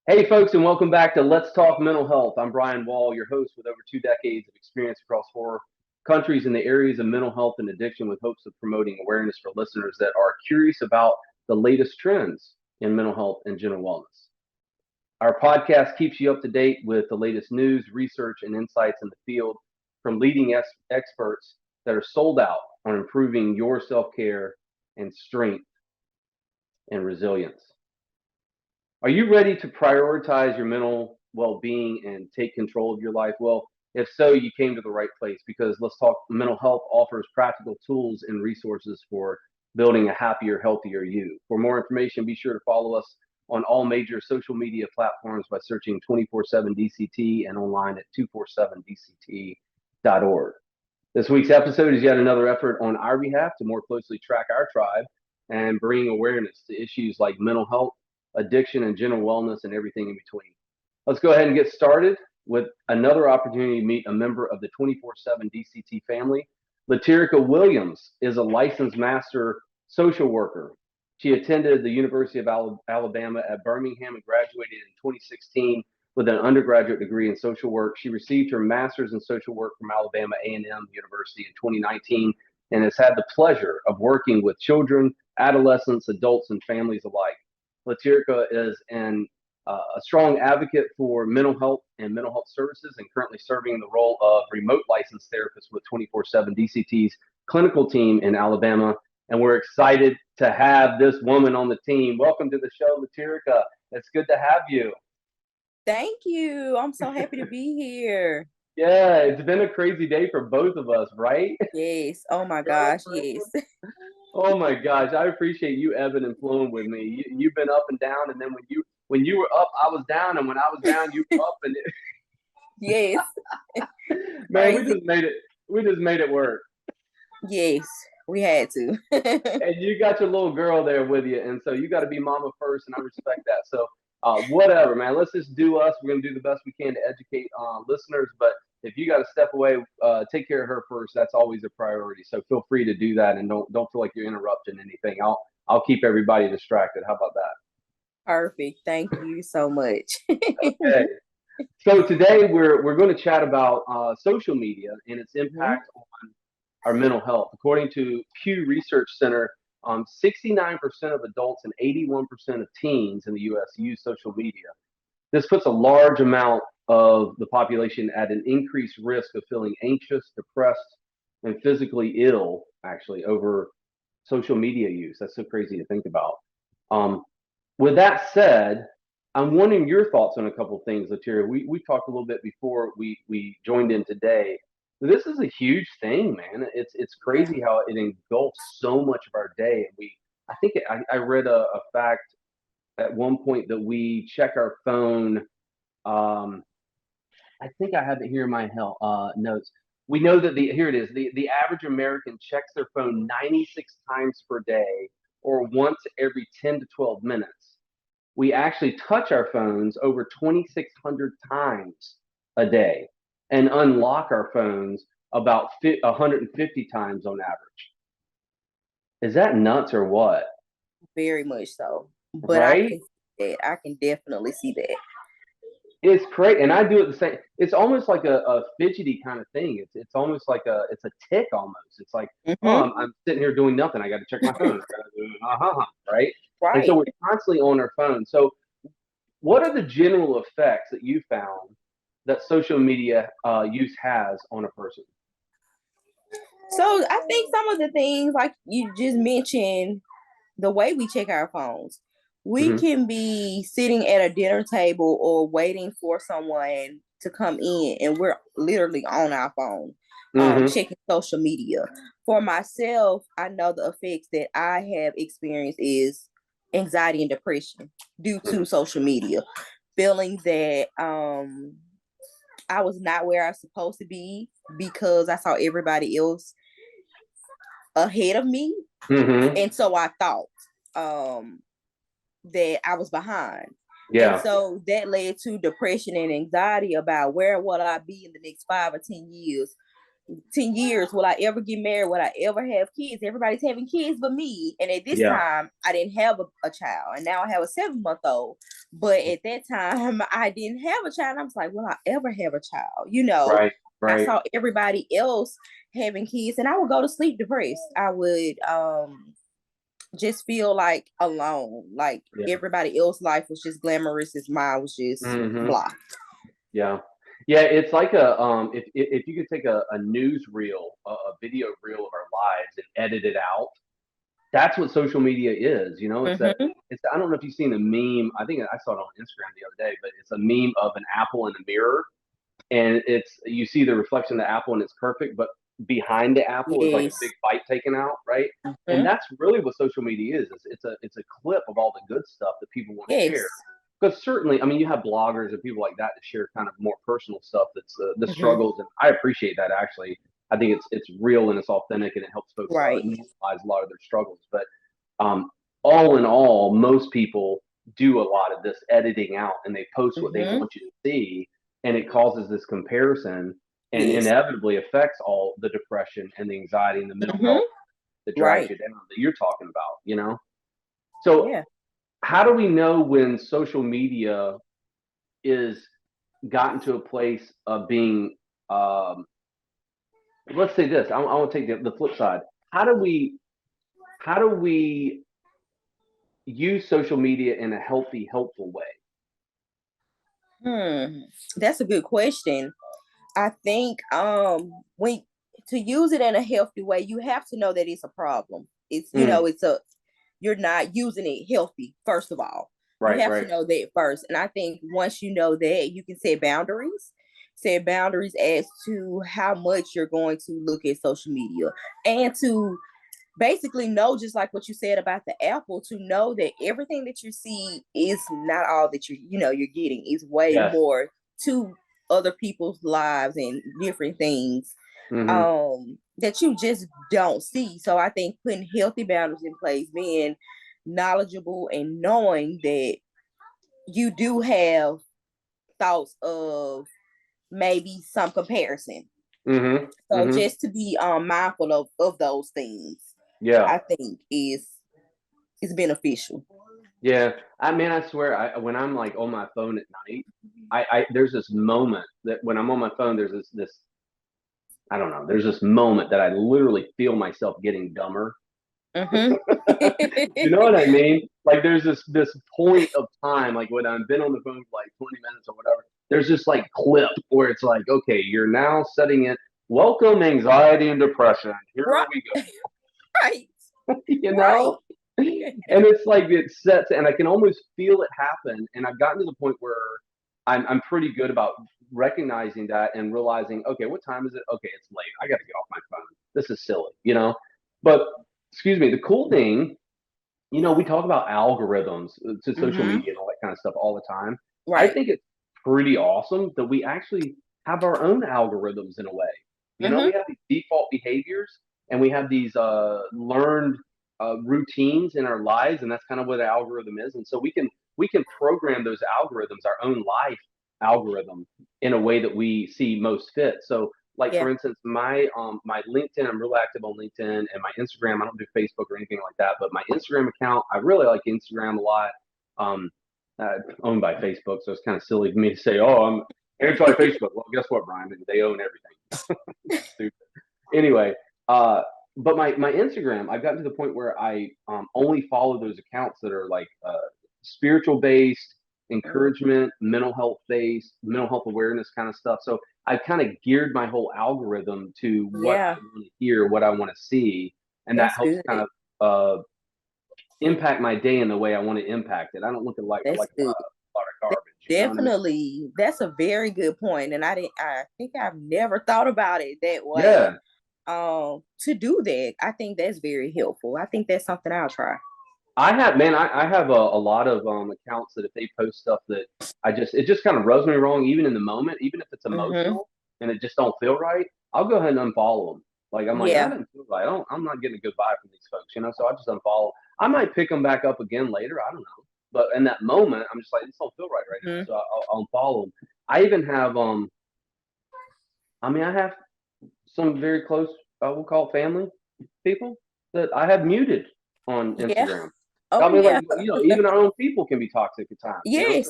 Hey, folks, and welcome back to Let's Talk Mental Health. I'm Brian Wall, your host with over 2 decades of experience across 4 countries in the areas of mental health and addiction, with hopes of promoting awareness for listeners that are curious about the latest trends in mental health and general wellness. Our podcast keeps you up to date with the latest news, research, and insights in the field from leading experts that are sold out on improving your self care and strength and resilience. Are you ready to prioritize your mental well being and take control of your life? Well, if so, you came to the right place, because Let's Talk Mental Health offers practical tools and resources for building a happier, healthier you. For more information, be sure to follow us on all major social media platforms by searching 24/7 DCT and online at 247dct.org. This week's episode is yet another effort on our behalf to more closely track our tribe and bring awareness to issues like mental health, addiction, and general wellness, and everything in between. Let's go ahead and get started with another opportunity to meet a member of the 24/7 DCT family. Laterica Williams is a licensed master social worker. She attended the University of Alabama at Birmingham and graduated in 2016 with an undergraduate degree in social work. She received her master's in social work from Alabama A&M University in 2019 and has had the pleasure of working with children, adolescents, adults, and families alike. Laterica is a strong advocate for mental health and mental health services, and currently serving in the role of remote licensed therapist with 24/7 DCT's clinical team in Alabama. And we're excited to have this woman on the team. Welcome to the show, Laterica. It's good to have you. Thank you. I'm so happy to be here. Yeah, it's been a crazy day for both of us, right? Yes. Oh my gosh. Yes. Oh my gosh, I appreciate you ebbing and flowing with me. You've been up and down, and then when you were up, I was down, and when I was down, you were up, and Yes. man, we Crazy. just made it. We just made it work. Yes. We had to. And you got your little girl there with you, and so you got to be mama first, and I respect that. So, whatever, man. Let's just do us. We're gonna do the best we can to educate listeners, but if you got to step away, take care of her first. That's always a priority. So feel free to do that, and don't feel like you're interrupting anything. I'll keep everybody distracted. How about that? Perfect. Thank you so much. Okay. So today we're going to chat about social media and its Mhm. impact on our mental health. According to Pew Research Center, 69% of adults and 81% of teens in the U.S. use social media. This puts a large amount of the population at an increased risk of feeling anxious, depressed, and physically ill, actually, over social media use. That's so crazy to think about. Um, with that said, I'm wondering your thoughts on a couple of things, Lateria. We talked a little bit before we joined in today. This is a huge thing, man. It's Yeah. crazy how it engulfs so much of our day. And I think I read a fact at one point that we check our phone. Um, I think I have it here in my notes. We know that here it is. The average American checks their phone 96 times per day, or once every 10 to 12 minutes. We actually touch our phones over 2,600 times a day, and unlock our phones about 150 times on average. Is that nuts or what? Very much so. But I Right? can see that. I can definitely see that. It's great, and I do it the same. It's almost like a fidgety kind of thing. It's almost like it's a tick almost. It's like, oh, Hmm. I'm sitting here doing nothing. I got to check my phone. I gotta do, right? And so Right. we're constantly on our phone. So, what are the general effects that you found that social media use has on a person? So I think some of the things like you just mentioned, the way we check our phones. We Hmm. can be sitting at a dinner table or waiting for someone to come in, and we're literally on our phone, Hmm. checking social media. For myself, I know the effects that I have experienced is anxiety and depression due Hmm. to social media, feeling that I was not where I was supposed to be because I saw everybody else ahead of me, Hmm. and so I thought um that I was behind. And Yeah. so that led to depression and anxiety about where will I be in the next 5 or 10 years. 10 years, will I ever get married? Will I ever have kids? Everybody's having kids but me. And at this Yeah. time, I didn't have a child. And now I have a 7-month old. But at that time, I didn't have a child. I was like, will I ever have a child? Right, I right. saw everybody else having kids, and I would go to sleep depressed. I would just feel like alone, like Yeah. everybody else's life was just glamorous, as mine was just Hmm. blah. Yeah. Yeah, it's like a if you could take a news reel, a video reel of our lives and edit it out, that's what social media is. It's that Mm-hmm. it's I don't know if you've seen the meme. I think I saw it on Instagram the other day, but it's a meme of an apple in a mirror, and you see the reflection of the apple and it's perfect, but behind the apple is like a Yes. big bite taken out, right? And Mm-hmm. that's really what social media is. It's a clip of all the good stuff that people want to Yes. share. Because certainly, I mean, you have bloggers and people like that to share kind of more personal stuff that's the Mm-hmm. struggles, and I appreciate that actually. I think it's real and it's authentic and it helps folks Right. normalize a lot of their struggles. But um, all in all, most people do a lot of this editing out and they post what they Mm-hmm. want you to see, and it causes this comparison and Yes. inevitably affects all the depression and the anxiety and the mental Mm-hmm. health that drags Right. you down that you're talking about. So Yeah. how do we know when social media is gotten to a place of being um, let's say this, I want to take the flip side. How do we use social media in a healthy, helpful way? Hmm. That's a good question. I think when to use it in a healthy way, you have to know that it's a problem. It's Mm, it's a you're not using it healthy, first of all. You right, have to right. know that first. And I think once you know that, you can set boundaries. Set boundaries as to how much you're going to look at social media and to basically know, just like what you said about the apple, to know that everything that you see is not all that you're getting. Is way Yes. more to other people's lives and different things Hmm. that you just don't see. So I think putting healthy boundaries in place, being knowledgeable and knowing that you do have thoughts of maybe some comparison. Hmm. So Hmm. just to be mindful of those things, Yeah. I think is beneficial. Yeah. I mean, I swear, when I'm like on my phone at night, I there's this moment that when I'm on my phone, there's this I don't know, there's this moment that I literally feel myself getting dumber. Mm-hmm. You know what I mean? Like there's this point of time, like when I've been on the phone for like 20 minutes or whatever. There's this like clip where it's like, okay, you're now setting it. Welcome anxiety and depression. Here Right, we right, go. you right. know, and it's like it sets, and I can almost feel it happen. And I've gotten to the point where I'm pretty good about recognizing that and realizing, okay, what time is it? Okay, it's late. I got to get off my phone. This is silly. But excuse me, the cool thing, we talk about algorithms to social Mm-hmm. media and all that kind of stuff all the time. I Right. think it's pretty awesome that we actually have our own algorithms in a way. Mm-hmm. We have these default behaviors and we have these learned routines in our lives, and that's kind of what an algorithm is. And so we can program those algorithms, our own life algorithm, in a way that we see most fit. So like Yeah. for instance, my LinkedIn, I'm real active on LinkedIn, and my Instagram, I don't do Facebook or anything like that, but my Instagram account, I really like Instagram a lot. Um, Owned by Facebook, so it's kind of silly for me to say, "Oh, I'm anti-Facebook." Well, guess what, Brian? They own everything. Stupid. Anyway, uh, but my Instagram, I've gotten to the point where I only follow those accounts that are like spiritual based, encouragement, mental health awareness kind of stuff. So I've kind of geared my whole algorithm to what Yeah, I want to hear, what I want to see, and that that's helps good. kind of impact my day in the way I want to impact it. I don't look at like That's good. a lot of garbage. You know what I mean? Definitely, that's a very good point, and I think I've never thought about it that way. Yeah, To do that, I think that's very helpful. I think that's something I'll try. I have, man. I have a lot of accounts that if they post stuff that it just kind of rubs me wrong, even in the moment, even if it's Mm-hmm. emotional and it just don't feel right, I'll go ahead and unfollow them. Like I'm like, I Yeah. didn't feel right. I'm not getting a good vibe from these folks. So I just unfollow. I might pick them back up again later. I don't know. But in that moment, I'm just like, this don't feel right now. Mm-hmm. So I'll unfollow them. I even have I mean, I have some very close, we'll call it family people that I have muted on Yeah. Instagram. Oh I mean, like, yeah. even our own people can be toxic at times. So it's like, Yes.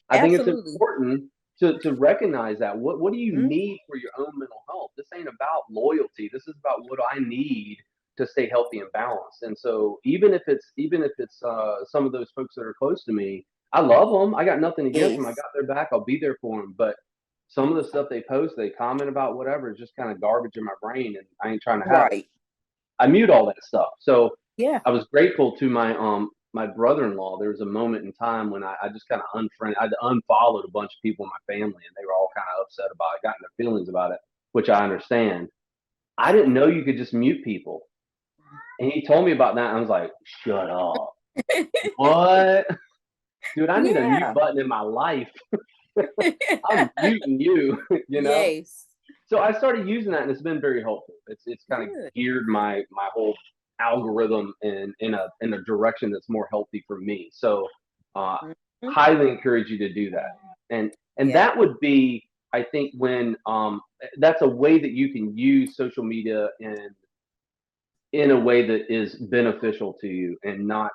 I think it's Absolutely. important to recognize that. What do you Mhm. need for your own mental health? This ain't about loyalty. This is about what I need to stay healthy and balanced. And so even if it's some of those folks that are close to me, I love them. I got nothing against them. I Yes. got their back. I'll be there for them. But some of the stuff they post, they comment about, whatever, is just kind of garbage in my brain, and I ain't trying to have it. Right. I mute all that stuff. So Yeah. I was grateful to my brother-in-law. There was a moment in time when I just kind of unfriended, I unfollowed a bunch of people in my family, and they were all kind of upset about it, got in their feelings about it, which I understand. I didn't know you could just mute people, and he told me about that. And I was like, "Shut up! What, dude? I need a mute Yeah. button in my life. I'm muting you." you know. Yes. So I started using that, and it's been very helpful. It's kind of Good. geared my whole algorithm in a direction that's more healthy for me. So uh, Mhm. highly encourage you to do that. And Yeah. that would be, I think, when that's a way that you can use social media in a way that is beneficial to you and not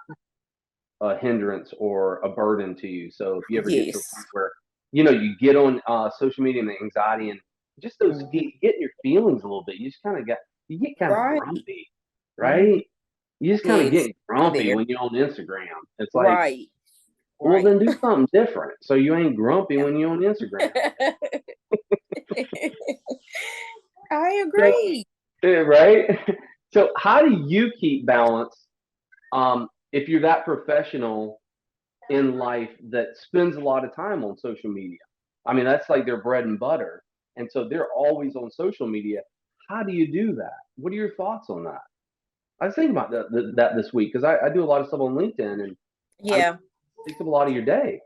a hindrance or a burden to you. So if you ever get to a Yes. point where you get on social media and the anxiety and just those Mhm. getting your feelings a little bit, you get kind of Right. grumpy, Mhm. right? You just kind of Yes. get Been grumpy there. when you're on Instagram. It's like, Right. well, Right. then do something different so you ain't grumpy when you're on Instagram. I So, agree. right? So how do you keep balance if you're that professional in life that spends a lot of time on social media? I mean, that's like their bread and butter. And so they're always on social media. How do you do that? What are your thoughts on that? I was thinking about that this week because I do a lot of stuff on LinkedIn, and I Yeah. takes up a lot of your day.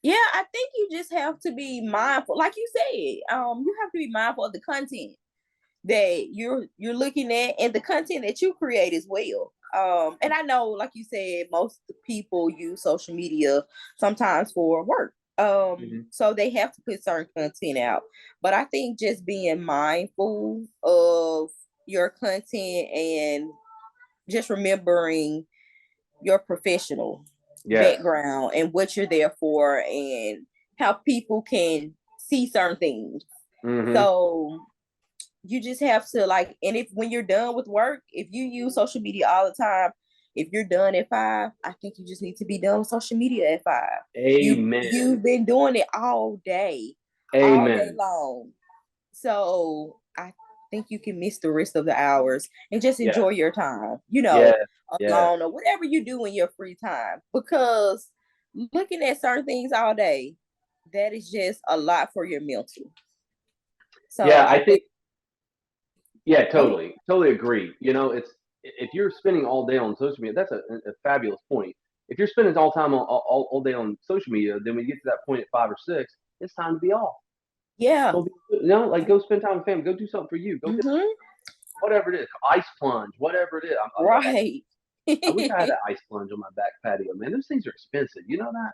Yeah, I think you just have to be mindful. Like you said, you have to be mindful of the content that you're looking at and the content that you create as well. And I know, like you said, most people use social media sometimes for work. Hmm. So they have to put certain content out. But I think just being mindful of your content and just remembering your professional Yes. background and what you're there for and how people can see certain things. Hmm. So you just have to like, and if when you're done with work, if you use social media all the time, if you're done at 5, I think you just need to be done with social media at 5. Amen. You've been doing it all day Amen. long. So I think you can miss the rest of the hours and just Yes. enjoy your time, Yes. Yes. alone or whatever you do in your free time. Because looking at certain things all day, that is just a lot for your mental. So Yeah, I I think think. Yeah, go ahead. totally agree. It's if you're spending all day on social media, that's a fabulous point. If you're spending all time all day on social media, then when you get to that point at 5 or 6, it's time to be off. Yeah. Like go spend time with family, go do something for you, go hit Mm-hmm. whatever it is, ice plunge, whatever it is. I love ice. Right. I wish I had that ice plunge on my back patio, man. Those things are expensive. You know that?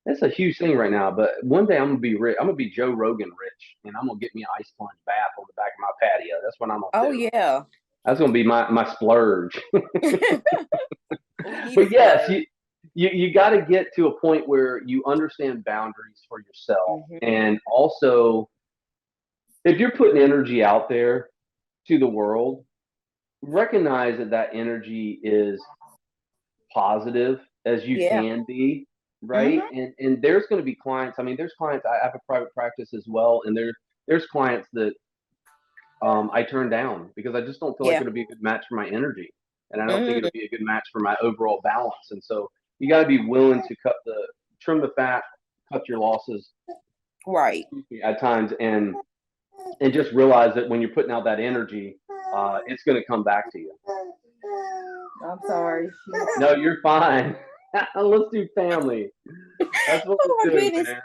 That's a huge thing right now. But one day I'm gonna be rich. I'm gonna be Joe Rogan rich, and I'm gonna get me an ice plunge bath on the back of my patio. That's what I'm gonna Oh do. yeah. That's gonna be my splurge. We need a But yes, splurge. you got to get to a point where you understand boundaries for yourself, Mm-hmm. and also if you're putting energy out there to the world, recognize that energy is positive as you Yeah. can be, right? Mm-hmm. And there's going to be clients. I mean, there's clients. I have a private practice as well, and there's clients that I turn down because I just don't feel like Yeah. it'll be a good match for my energy, and I don't think Mm-hmm. it'll be a good match for my overall balance. And so you got to be willing to trim the fat, cut your losses Right. at times, and just realize that when you're putting out that energy, it's going to come back to you. I'm sorry. No, you're fine. Let's do family. That's what Oh we my do, goodness. man.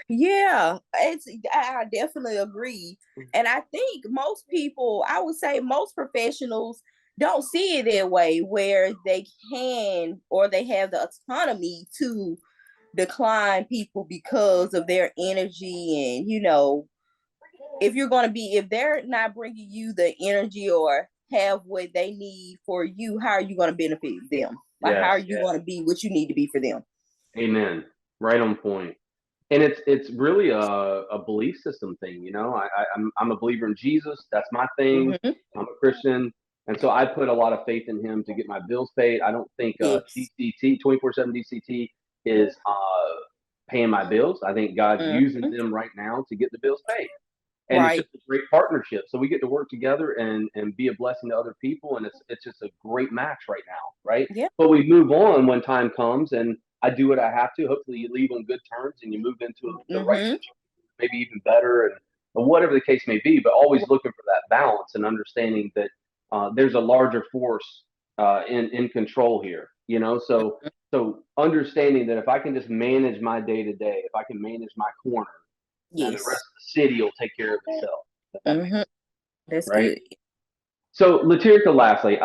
Yeah, I definitely agree. And I think most people, I would say most professionals don't see it that way where they can or they have the autonomy to decline people because of their energy and if you're going to be if they're not bringing you the energy or have what they need for you, how are you going to benefit them? Like, how are Yes, you yes. going to be what you need to be for them? Amen. Right on point. And it's really a belief system thing, you know. I'm a believer in Jesus. That's my thing. Hmm. I'm a Christian, and so I put a lot of faith in Him to get my bills paid. I don't think Yes. DCT 24/7 DCT is paying my bills. I think God's using Hmm. them right now to get the bills paid, and it's Right. just a great partnership. So we get to work together and be a blessing to other people, and it's just a great match right now, right? Yeah. But we move on when time comes, and I do what I have to. Hopefully, you leave on good terms and you move into the right Hmm. situation, maybe even better, and whatever the case may be. But always looking for that balance and understanding that there's a larger force in control here. You know, so understanding that if I can just manage my day to day, if I can manage my corner, then the rest Yes. of the city will take care of itself. If that makes Hmm. sense, That's right? good. So, Latirka, lastly,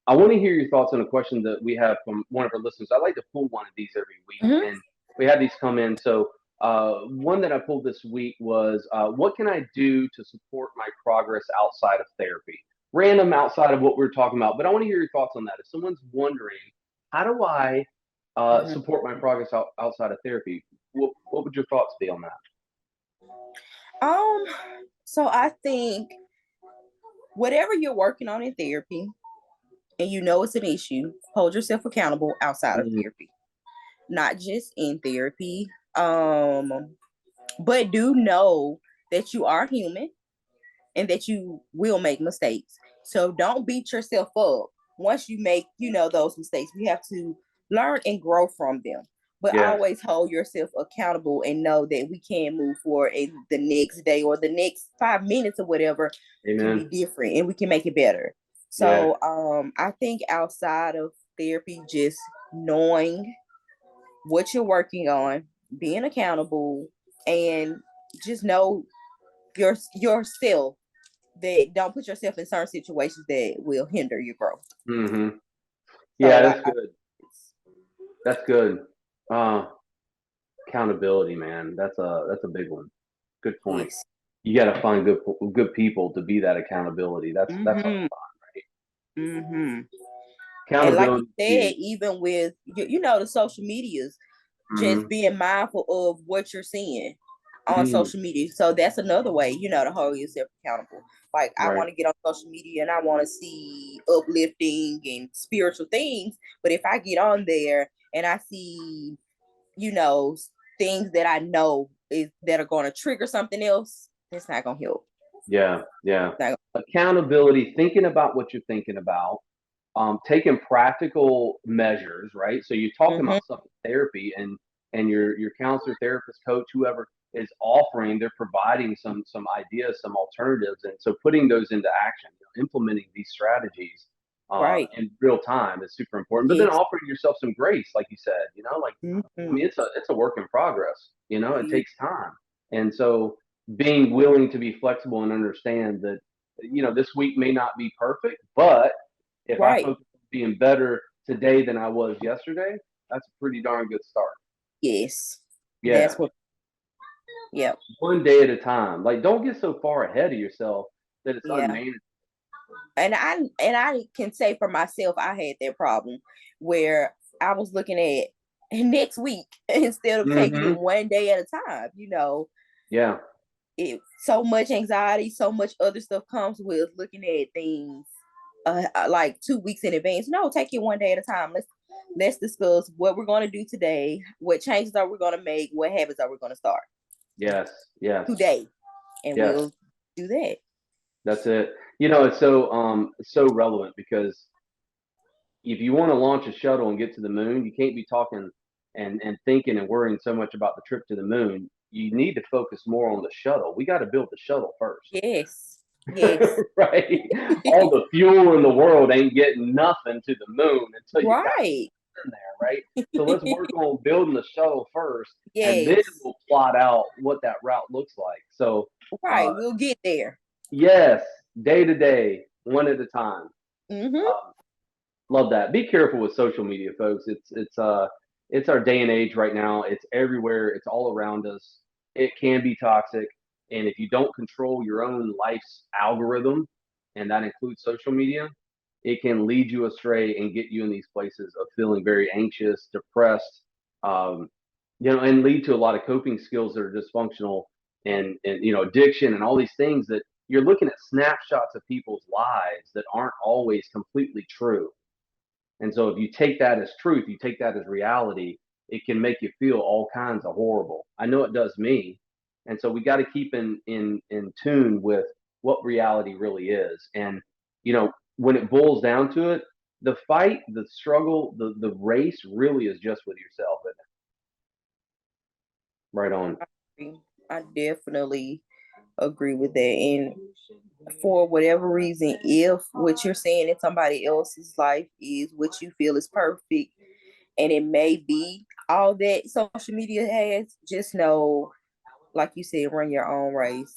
I want to hear your thoughts on a question that we have from one of our listeners. I like to pull one of these every week, Hmm. and we had these come in. So, one that I pulled this week was, what can I do to support my progress outside of therapy? Random outside of what we're talking about, but I want to hear your thoughts on that. If someone's wondering, how do I Hmm. support my progress outside of therapy? What would your thoughts be on that? Um, so I think whatever you're working on in therapy and you know it's an issue, hold yourself accountable outside of Mm, therapy, not just in therapy. But do know that you are human and that you will make mistakes. So don't beat yourself up once you make, those mistakes. We have to learn and grow from them. But yes, always hold yourself accountable and know that we can move forward and the next day or the next 5 minutes or whatever can be amen. different and we can make it better. Yes. So I think outside of therapy, just knowing what you're working on, being accountable, and just know yourself that don't put yourself in certain situations that will hinder your growth. Hmm. Yeah, So that's good. That's good. Uh, Accountability, man. That's a big one. Good point. yes. You got to find good people to be that accountability. That's hard Mm-hmm. to find, right? Mm-hmm. And like you Accountability is said, huge. even with the social medias, just Hmm. being mindful of what you're seeing on Mm, social media. So that's another way, to hold yourself accountable. Like I right. want to get on social media and I want to see uplifting and spiritual things, but if I get on there and I see, you know, things that I know is that are going to trigger something else, it's not going to help. Yeah, yeah. It's not Accountability, thinking about what you're thinking about, taking practical measures, right? So you're talking gonna, about stuff in therapy, and your counselor, therapist, coach, whoever is offering, they're providing some ideas, some alternatives, and so putting those into action, implementing these strategies right. in real time is super important. But then Yes. offering yourself some grace, like you said, like I Mm-hmm. mean, it's a work in progress. It Yeah. takes time, and so being willing to be flexible and understand that this week may not be perfect, but if I Right. focus on being better today than I was yesterday, that's a pretty darn good start. Yes. Yeah, That's what. Yeah. one day at a time. Like, don't get so far ahead of yourself that it's Yeah. unmanageable. And I can say for myself, I had that problem where I was looking at next week instead of taking it Hmm. one day at a time. Yeah, It so much anxiety, so much other stuff comes with looking at things like 2 weeks in advance. No, take it one day at a time. Let's discuss what we're going to do today, what changes are we going to make, what habits are we going to start yes, yes, today, and yes. we'll do that. That's it. It's so relevant because if you want to launch a shuttle and get to the moon, you can't be talking and thinking and worrying so much about the trip to the moon. You need to focus more on the shuttle. We got to build the shuttle first. Yes. Yes. Right? All the fuel in the world ain't getting nothing to the moon until you got Right. in there, right? So let's work on building the shuttle first, and then Yes. we'll plot out what that route looks like. So, Right. We'll get there. yes, day to day, one at a time. Mm-hmm. Uh, Love that. Be careful with social media, folks. It's our day and age right now. It's everywhere. It's all around us. It can be toxic, and if you don't control your own life's algorithm, and that includes social media, it can lead you astray and get you in these places of feeling very anxious, depressed, um, and lead to a lot of coping skills that are dysfunctional, and addiction and all these things that you're looking at snapshots of people's lives that aren't always completely true. And so if you take that as truth, you take that as reality, it can make you feel all kinds of horrible. I know it does me. And so we got to keep in tune with what reality really is. And when it boils down to it, the fight, the struggle, the race really is just with yourself. Isn't it? Right on. I definitely agree with that. And for whatever reason, if what you're saying in somebody else's life is what you feel is perfect, and it may be all that social media has, just know, like you said, run your own race.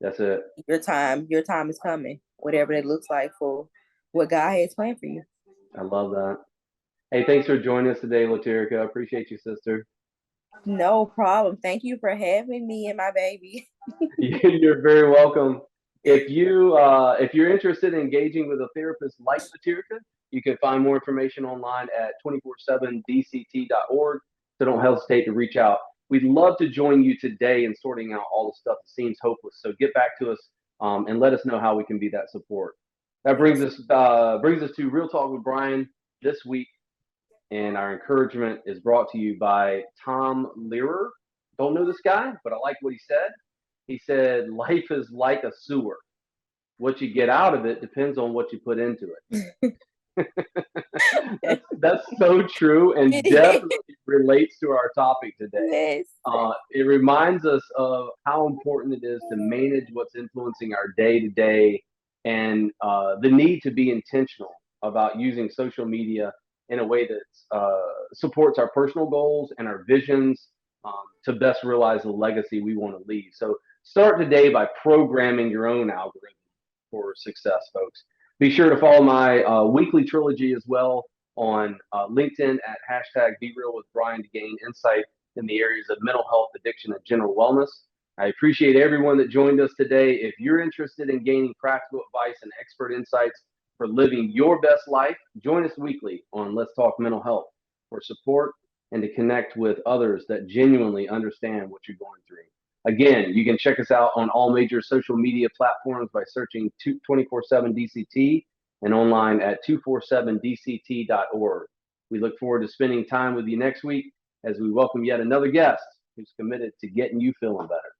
That's it. Your time is coming, whatever that looks like for what God has planned for you. I love that. Hey, thanks for joining us today, Laterica. I appreciate you, sister. No problem. Thank you for having me and my baby. You're very welcome. If you're interested in engaging with a therapist like Laterica, you can find more information online at 247dct.org. So don't hesitate to reach out. We'd love to join you today in sorting out all the stuff that seems hopeless. So get back to us, and let us know how we can be that support. That brings us to Real Talk with Brian this week, and our encouragement is brought to you by Tom Learer. Don't know this guy, but I like what he said. He said, "Life is like a sewer. What you get out of it depends on what you put into it." That's so true and definitely relates to our topic today. Yes. It reminds us of how important it is to manage what's influencing our day to day, and the need to be intentional about using social media in a way that supports our personal goals and our visions, to best realize the legacy we want to leave. So start today by programming your own algorithm for success, folks. Be sure to follow my weekly trilogy as well on LinkedIn at hashtag Be Real with Brian to gain insight in the areas of mental health, addiction, and general wellness. I appreciate everyone that joined us today. If you're interested in gaining practical advice and expert insights for living your best life, join us weekly on Let's Talk Mental Health for support and to connect with others that genuinely understand what you're going through. Again, you can check us out on all major social media platforms by searching 247DCT and online at 247dct.org. We look forward to spending time with you next week as we welcome yet another guest who's committed to getting you feeling better.